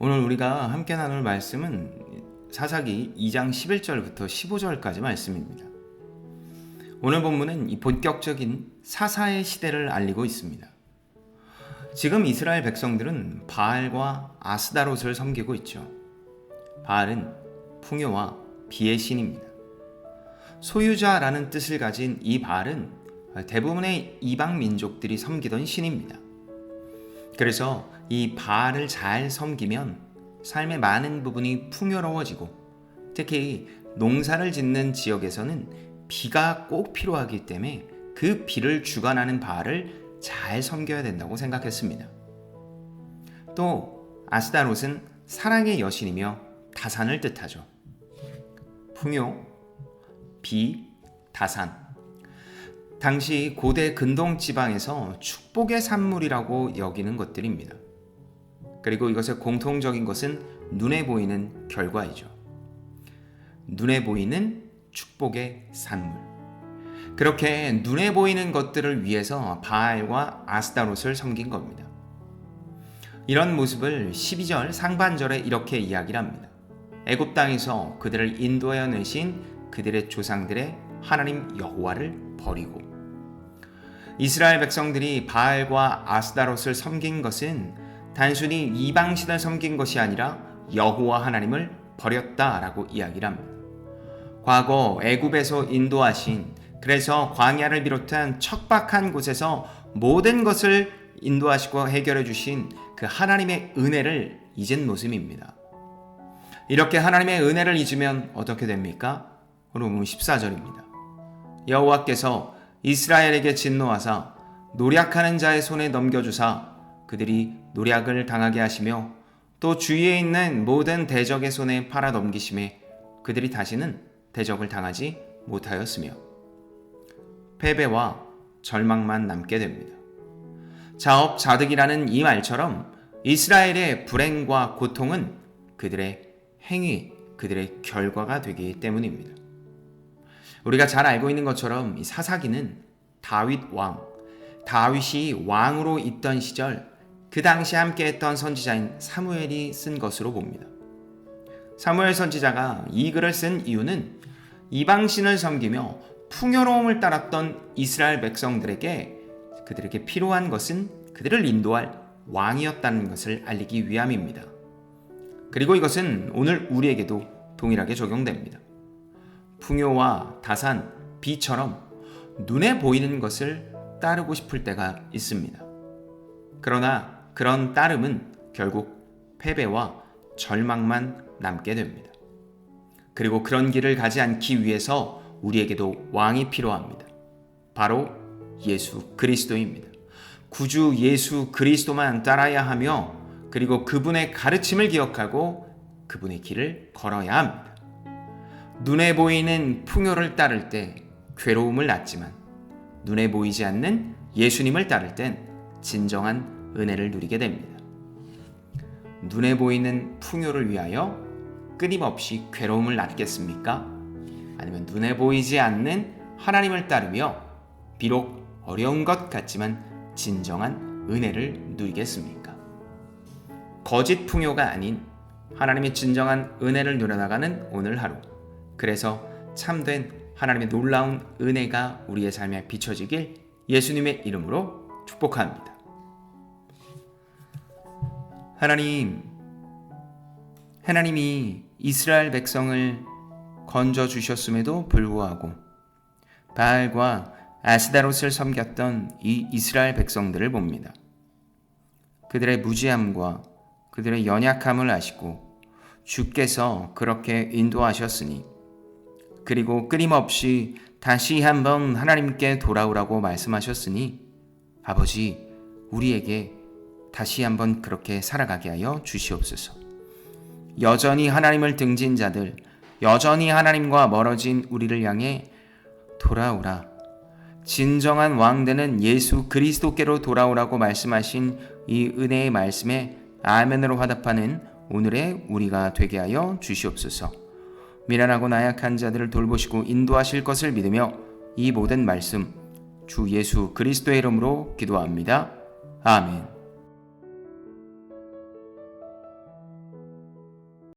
오늘 우리가 함께 나눌 말씀은 사사기 2장 11절부터 15절까지 말씀입니다. 오늘 본문은 이 본격적인 사사의 시대를 알리고 있습니다. 지금 이스라엘 백성들은 바알과 아스다롯을 섬기고 있죠. 바알은 풍요와 비의 신입니다. 소유자라는 뜻을 가진 이 바알은 대부분의 이방 민족들이 섬기던 신입니다. 그래서 이 바알을 잘 섬기면 삶의 많은 부분이 풍요로워지고, 특히 농사를 짓는 지역에서는 비가 꼭 필요하기 때문에 그 비를 주관하는 바알을 잘 섬겨야 된다고 생각했습니다. 또 아스다롯은 사랑의 여신이며 다산을 뜻하죠. 풍요, 비, 다산. 당시 고대 근동 지방에서 축복의 산물이라고 여기는 것들입니다. 그리고 이것의 공통적인 것은 눈에 보이는 결과이죠. 눈에 보이는 축복의 산물. 그렇게 눈에 보이는 것들을 위해서 바알과 아스다롯을 섬긴 겁니다. 이런 모습을 12절 상반절에 이렇게 이야기를 합니다. 애굽 땅에서 그들을 인도하여 내신 그들의 조상들의 하나님 여호와를 버리고. 이스라엘 백성들이 바알과 아스다롯을 섬긴 것은 단순히 이방신을 섬긴 것이 아니라 여호와 하나님을 버렸다라고 이야기를 합니다. 과거 애굽에서 인도하신, 그래서 광야를 비롯한 척박한 곳에서 모든 것을 인도하시고 해결해 주신 그 하나님의 은혜를 잊은 모습입니다. 이렇게 하나님의 은혜를 잊으면 어떻게 됩니까? 오늘 본문 14절입니다. 여호와께서 이스라엘에게 진노하사 노략하는 자의 손에 넘겨주사 그들이 노략을 당하게 하시며 또 주위에 있는 모든 대적의 손에 팔아 넘기심에 그들이 다시는 대적을 당하지 못하였으며 패배와 절망만 남게 됩니다. 자업자득이라는 이 말처럼 이스라엘의 불행과 고통은 그들의 행위, 그들의 결과가 되기 때문입니다. 우리가 잘 알고 있는 것처럼 이 사사기는 다윗이 왕으로 있던 시절 그 당시 함께했던 선지자인 사무엘이 쓴 것으로 봅니다. 사무엘 선지자가 이 글을 쓴 이유는 이방신을 섬기며 풍요로움을 따랐던 이스라엘 백성들에게 그들에게 필요한 것은 그들을 인도할 왕이었다는 것을 알리기 위함입니다. 그리고 이것은 오늘 우리에게도 동일하게 적용됩니다. 풍요와 다산, 비처럼 눈에 보이는 것을 따르고 싶을 때가 있습니다. 그러나 그런 따름은 결국 패배와 절망만 남게 됩니다. 그리고 그런 길을 가지 않기 위해서 우리에게도 왕이 필요합니다. 바로 예수 그리스도입니다. 구주 예수 그리스도만 따라야 하며, 그리고 그분의 가르침을 기억하고 그분의 길을 걸어야 합니다. 눈에 보이는 풍요를 따를 때 괴로움을 낳지만 눈에 보이지 않는 예수님을 따를 땐 진정한 은혜를 누리게 됩니다. 눈에 보이는 풍요를 위하여 끊임없이 괴로움을 낳겠습니까? 아니면 눈에 보이지 않는 하나님을 따르며 비록 어려운 것 같지만 진정한 은혜를 누리겠습니까? 거짓 풍요가 아닌 하나님의 진정한 은혜를 누려나가는 오늘 하루, 그래서 참된 하나님의 놀라운 은혜가 우리의 삶에 비춰지길 예수님의 이름으로 축복합니다. 하나님이 이스라엘 백성을 건져 주셨음에도 불구하고 바알과 아스다롯을 섬겼던 이 이스라엘 백성들을 봅니다. 그들의 무지함과 그들의 연약함을 아시고 주께서 그렇게 인도하셨으니, 그리고 끊임없이 다시 한번 하나님께 돌아오라고 말씀하셨으니, 아버지, 우리에게 다시 한번 그렇게 살아가게 하여 주시옵소서. 여전히 하나님을 등진 자들, 여전히 하나님과 멀어진 우리를 향해 돌아오라, 진정한 왕되는 예수 그리스도께로 돌아오라고 말씀하신 이 은혜의 말씀에 아멘으로 화답하는 오늘의 우리가 되게 하여 주시옵소서. 미련하고 나약한 자들을 돌보시고 인도하실 것을 믿으며 이 모든 말씀 주 예수 그리스도의 이름으로 기도합니다. 아멘.